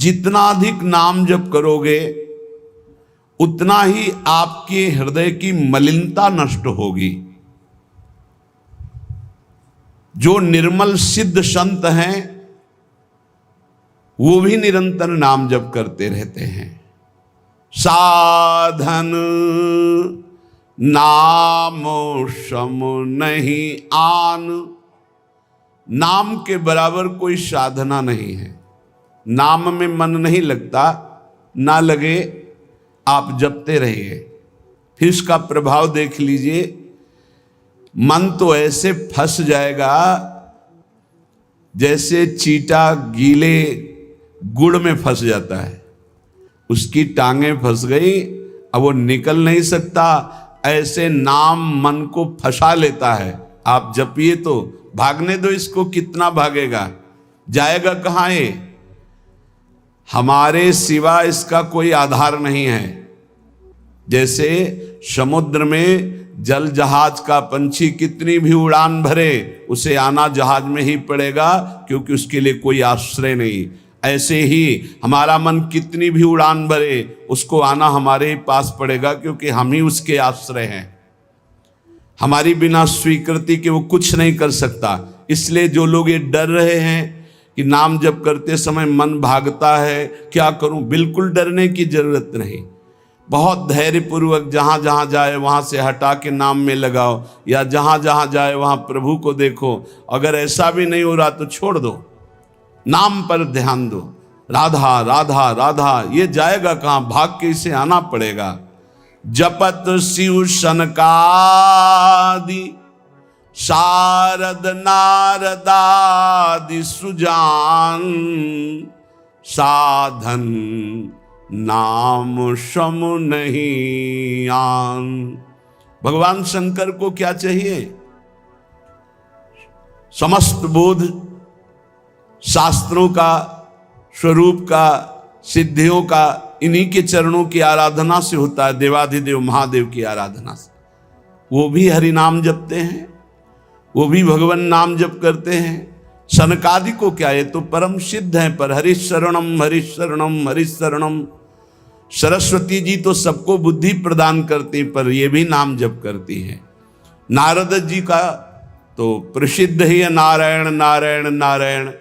जितना अधिक नाम जप करोगे उतना ही आपके हृदय की मलिनता नष्ट होगी। जो निर्मल सिद्ध संत हैं वो भी निरंतर नाम जप करते रहते हैं। साधन नाम सम नहीं आन, नाम के बराबर कोई साधना नहीं है। नाम में मन नहीं लगता, ना लगे आप जपते रहिए, फिर इसका प्रभाव देख लीजिए। मन तो ऐसे फंस जाएगा जैसे चींटा गीले गुड़ में फंस जाता है, उसकी टांगें फंस गई, अब वो निकल नहीं सकता। ऐसे नाम मन को फंसा लेता है। आप जपिए तो भागने दो इसको, कितना भागेगा, जाएगा कहाँ है। हमारे सिवा इसका कोई आधार नहीं है। जैसे समुद्र में जल जहाज का पंछी कितनी भी उड़ान भरे, उसे आना जहाज में ही पड़ेगा, क्योंकि उसके लिए कोई आश्रय नहीं। ऐसे ही हमारा मन कितनी भी उड़ान भरे, उसको आना हमारे ही पास पड़ेगा, क्योंकि हम ही उसके आश्रय हैं। हमारी बिना स्वीकृति के वो कुछ नहीं कर सकता। इसलिए जो लोग ये डर रहे हैं कि नाम जप करते समय मन भागता है, क्या करूं, बिल्कुल डरने की जरूरत नहीं। बहुत धैर्यपूर्वक जहां जहां जाए वहां से हटा के नाम में लगाओ, या जहां जहां जाए वहां प्रभु को देखो। अगर ऐसा भी नहीं हो रहा तो छोड़ दो, नाम पर ध्यान दो। राधा राधा राधा, ये जाएगा कहां, भाग के इसे आना पड़ेगा। जपत शिव सनकादि शारद नारदादि सुजान, साधन नाम सम नहीं आन। भगवान शंकर को क्या चाहिए? समस्त बोध शास्त्रों का, स्वरूप का, सिद्धियों का इन्हीं के चरणों की आराधना से होता है, देवाधिदेव महादेव की आराधना से। वो भी हरि नाम जपते हैं, वो भी भगवान नाम जप करते हैं। सनकादि को क्या, ये तो परम सिद्ध है, पर हरिशरणम हरिशरणम हरिशरणम। सरस्वती जी तो सबको बुद्धि प्रदान करती, पर ये भी नाम जप करती हैं। नारद जी का तो प्रसिद्ध ही है नारायण नारायण नारायण।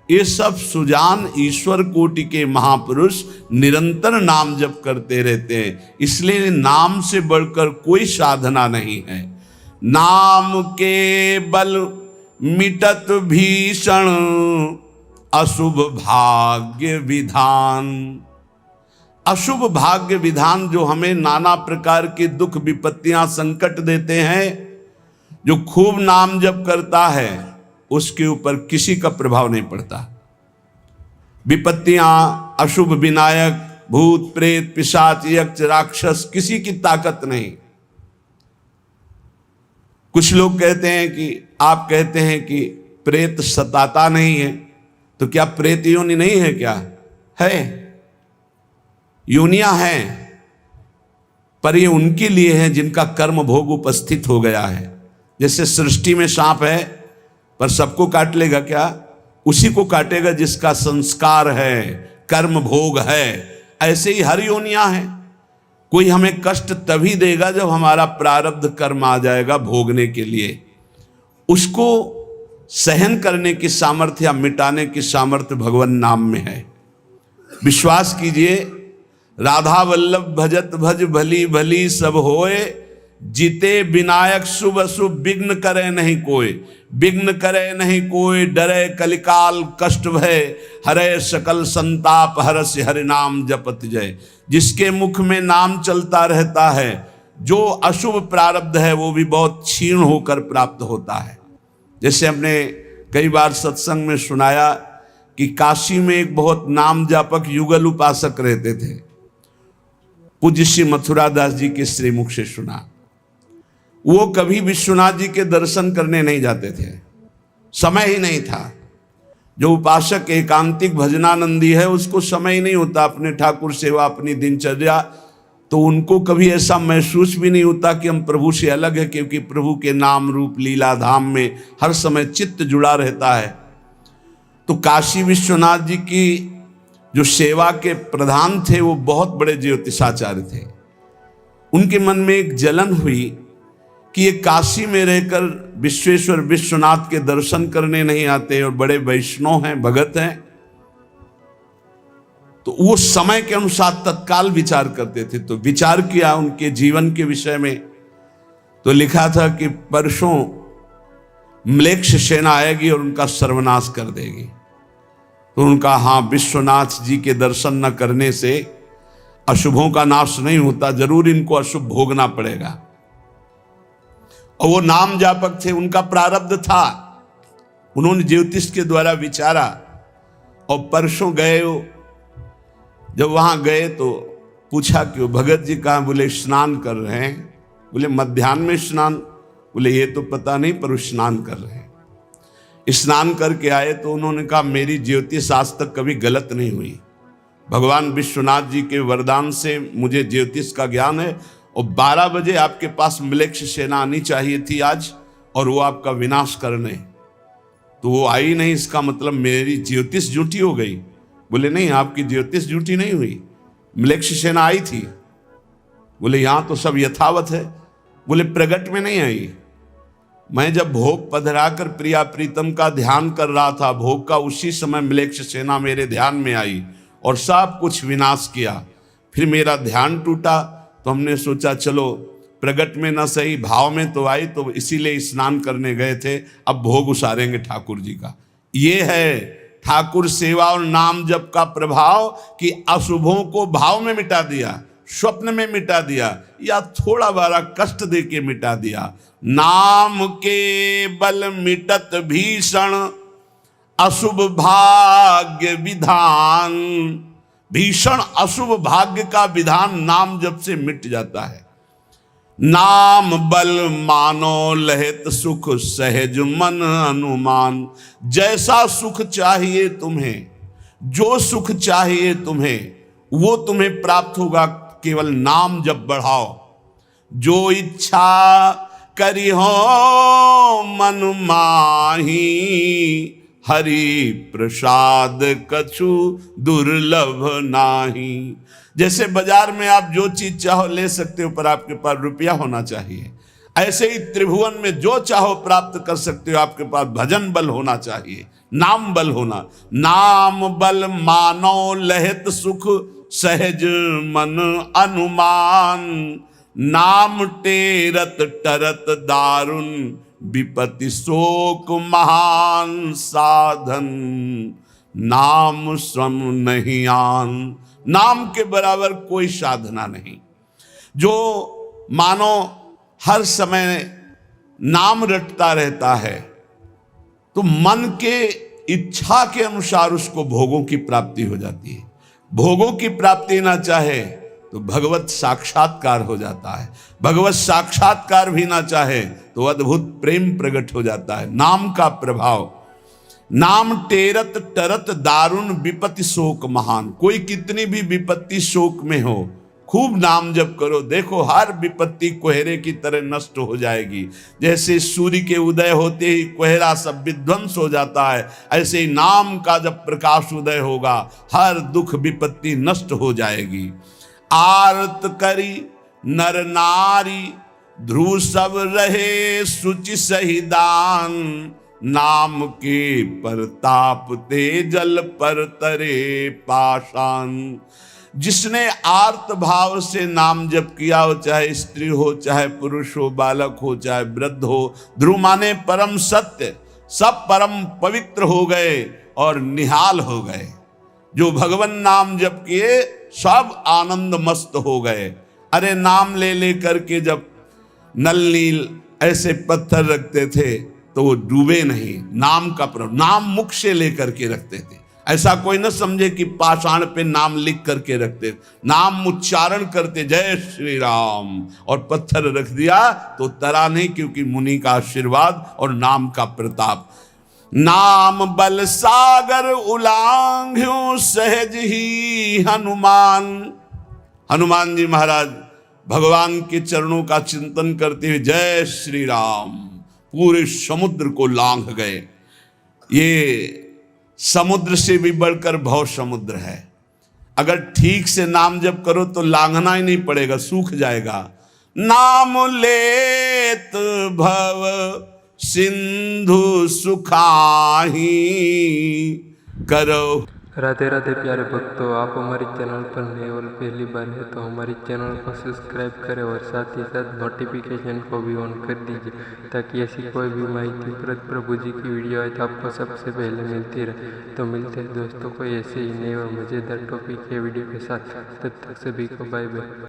ये सब सुजान ईश्वर कोटि के महापुरुष निरंतर नाम जप करते रहते हैं। इसलिए नाम से बढ़कर कोई साधना नहीं है। नाम के बल मिटत भीषण अशुभ भाग्य विधान। अशुभ भाग्य विधान जो हमें नाना प्रकार के दुख विपत्तियां संकट देते हैं, जो खूब नाम जप करता है उसके ऊपर किसी का प्रभाव नहीं पड़ता। विपत्तियां, अशुभ विनायक, भूत प्रेत पिशाच यक्ष राक्षस, किसी की ताकत नहीं। कुछ लोग कहते हैं कि, आप कहते हैं कि प्रेत सताता नहीं है, तो क्या प्रेत योनि नहीं है? क्या है, योनियां हैं, पर ये उनके लिए है जिनका कर्म भोग उपस्थित हो गया है। जैसे सृष्टि में सांप है, पर सबको काट लेगा क्या? उसी को काटेगा जिसका संस्कार है, कर्म भोग है। ऐसे ही हर योनियां हैं। कोई हमें कष्ट तभी देगा जब हमारा प्रारब्ध कर्म आ जाएगा भोगने के लिए। उसको सहन करने की सामर्थ्य या मिटाने की सामर्थ्य भगवान नाम में है। विश्वास कीजिए, राधा वल्लभ भजत भज भली भली सब होए, जीते विनायक शुभ अशुभ विघ्न करे नहीं कोई। विघ्न करे नहीं कोई, डरे कलिकाल कष्ट भय, हरे सकल संताप हरस हरि नाम जपत जय। जिसके मुख में नाम चलता रहता है, जो अशुभ प्रारब्ध है वो भी बहुत क्षीण होकर प्राप्त होता है। जैसे हमने कई बार सत्संग में सुनाया कि काशी में एक बहुत नाम जापक युगल उपासक रहते थे। पूज्य श्री मथुरा दास जी के श्रीमुख से सुना। वो कभी विश्वनाथ जी के दर्शन करने नहीं जाते थे, समय ही नहीं था। जो उपासक एकांतिक भजनानंदी है उसको समय ही नहीं होता, अपने ठाकुर सेवा, अपनी दिनचर्या, तो उनको कभी ऐसा महसूस भी नहीं होता कि हम प्रभु से अलग है, क्योंकि प्रभु के नाम रूप लीला धाम में हर समय चित्त जुड़ा रहता है। तो काशी विश्वनाथ जी की जो सेवा के प्रधान थे वो बहुत बड़े ज्योतिषाचार्य थे। उनके मन में एक जलन हुई कि ये काशी में रहकर विश्वेश्वर विश्वनाथ के दर्शन करने नहीं आते और बड़े वैष्णव हैं, भगत हैं। तो वो समय के अनुसार तत्काल विचार करते थे। तो विचार किया उनके जीवन के विषय में, तो लिखा था कि परसों म्लेच्छ सेना आएगी और उनका सर्वनाश कर देगी। तो उनका हाँ, विश्वनाथ जी के दर्शन न करने से अशुभों का नाश नहीं होता, जरूर इनको अशुभ भोगना पड़ेगा। और वो नाम जापक थे, उनका प्रारब्ध था। उन्होंने ज्योतिष के द्वारा विचारा और परसों गए। जब वहां गए तो पूछा कि वो भगत जी कहाँ? बोले स्नान कर रहे हैं। बोले मध्याह्न में स्नान? बोले ये तो पता नहीं, पर स्नान कर रहे हैं। स्नान करके आए तो उन्होंने कहा मेरी ज्योतिष आज तक कभी गलत नहीं हुई। भगवान विश्वनाथ जी के वरदान से मुझे ज्योतिष का ज्ञान है और 12 बजे आपके पास म्लेच्छ सेना आनी चाहिए थी आज, और वो आपका विनाश करने, तो वो आई नहीं। इसका मतलब मेरी ज्योतिष झूठी हो गई? बोले नहीं, आपकी ज्योतिष झूठी नहीं हुई, म्लेच्छ सेना आई थी। बोले यहां तो सब यथावत है। बोले प्रगट में नहीं आई। मैं जब भोग पधराकर प्रिया प्रीतम का ध्यान कर रहा था, भोग का, उसी समय म्लेच्छ सेना मेरे ध्यान में आई और सब कुछ विनाश किया। फिर मेरा ध्यान टूटा तो हमने सोचा चलो प्रगट में न सही, भाव में तो आई, तो इसीलिए स्नान करने गए थे, अब भोग उसारेंगे ठाकुर जी का। ये है ठाकुर सेवा और नाम जप का प्रभाव कि अशुभों को भाव में मिटा दिया, स्वप्न में मिटा दिया, या थोड़ा बड़ा कष्ट दे के मिटा दिया। नाम के बल मिटत भीषण अशुभ भाग्य विधान। भीषण अशुभ भाग्य का विधान नाम जप से मिट जाता है। नाम बल मानो लहित सुख सहज मन अनुमान। जैसा सुख चाहिए तुम्हें, जो सुख चाहिए तुम्हें, वो तुम्हें प्राप्त होगा, केवल नाम जप बढ़ाओ। जो इच्छा करी हो मन माही, हरि प्रसाद कछु दुर्लभ नाही। जैसे बाजार में आप जो चीज चाहो ले सकते हो, पर आपके पास रुपया होना चाहिए। ऐसे ही त्रिभुवन में जो चाहो प्राप्त कर सकते हो, आपके पास भजन बल होना चाहिए, नाम बल होना। नाम बल मानो लहित सुख सहज मन अनुमान। नाम टेरत टरत दारुण, विपत्ति शोक महान साधन। नाम श्रम नहीं आन। नाम के बराबर कोई साधना नहीं। जो मानो हर समय नाम रटता रहता है, तो मन के इच्छा के अनुसार उसको भोगों की प्राप्ति हो जाती है। भोगों की प्राप्ति ना चाहे तो भगवत साक्षात्कार हो जाता है। भगवत साक्षात्कार भी ना चाहे तो अद्भुत प्रेम प्रकट हो जाता है। नाम का प्रभाव। नाम टेरत टरत दारुण, विपत्ति शोक महान। कोई कितनी भी विपत्ति शोक में हो, खूब नाम जप करो, देखो हर विपत्ति कोहरे की तरह नष्ट हो जाएगी। जैसे सूर्य के उदय होते ही कोहरा सब विध्वंस हो जाता है, ऐसे ही नाम का जब प्रकाश उदय होगा, हर दुख विपत्ति नष्ट हो जाएगी। आरत करी नर नारी, ध्रुव सब रहे शुचि सही दान। नाम के परताप ते जल पर तरे पाषाण। जिसने आर्त भाव से नाम जप किया हो, चाहे स्त्री हो, चाहे पुरुष हो, बालक हो, चाहे वृद्ध हो, ध्रुव माने परम सत्य, सब परम पवित्र हो गए और निहाल हो गए। जो भगवान नाम जप किए सब आनंद मस्त हो गए। अरे नाम ले ले करके जब नल नील ऐसे पत्थर रखते थे तो वो डूबे नहीं। नाम का प्रभाव, नाम मुख से लेकर के रखते थे। ऐसा कोई न समझे कि पाषाण पे नाम लिख करके रखते, नाम उच्चारण करते, जय श्री राम, और पत्थर रख दिया तो तरा नहीं, क्योंकि मुनि का आशीर्वाद और नाम का प्रताप। नाम बल सागर उलांघ्यो सहज ही हनुमान। हनुमान जी महाराज भगवान के चरणों का चिंतन करते हुए जय श्री राम, पूरे समुद्र को लांघ गए। ये समुद्र से भी बढ़कर भव समुद्र है। अगर ठीक से नाम जप करो तो लांघना ही नहीं पड़ेगा, सूख जाएगा। नाम लेत भव सिंधु सुखाही करो। राधे राधे प्यारे भक्तों, आप हमारे चैनल पर नए और पहली बार है तो हमारे चैनल को सब्सक्राइब करें और साथ ही साथ नोटिफिकेशन को भी ऑन कर दीजिए ताकि ऐसी कोई भी माहिती प्रभु जी की वीडियो आए तो आपको सबसे पहले मिलती रहे। तो मिलते हैं दोस्तों को ऐसे ही नए और मज़ेदार टॉपिक के वीडियो के साथ, तब तक सभी को बाय बाय।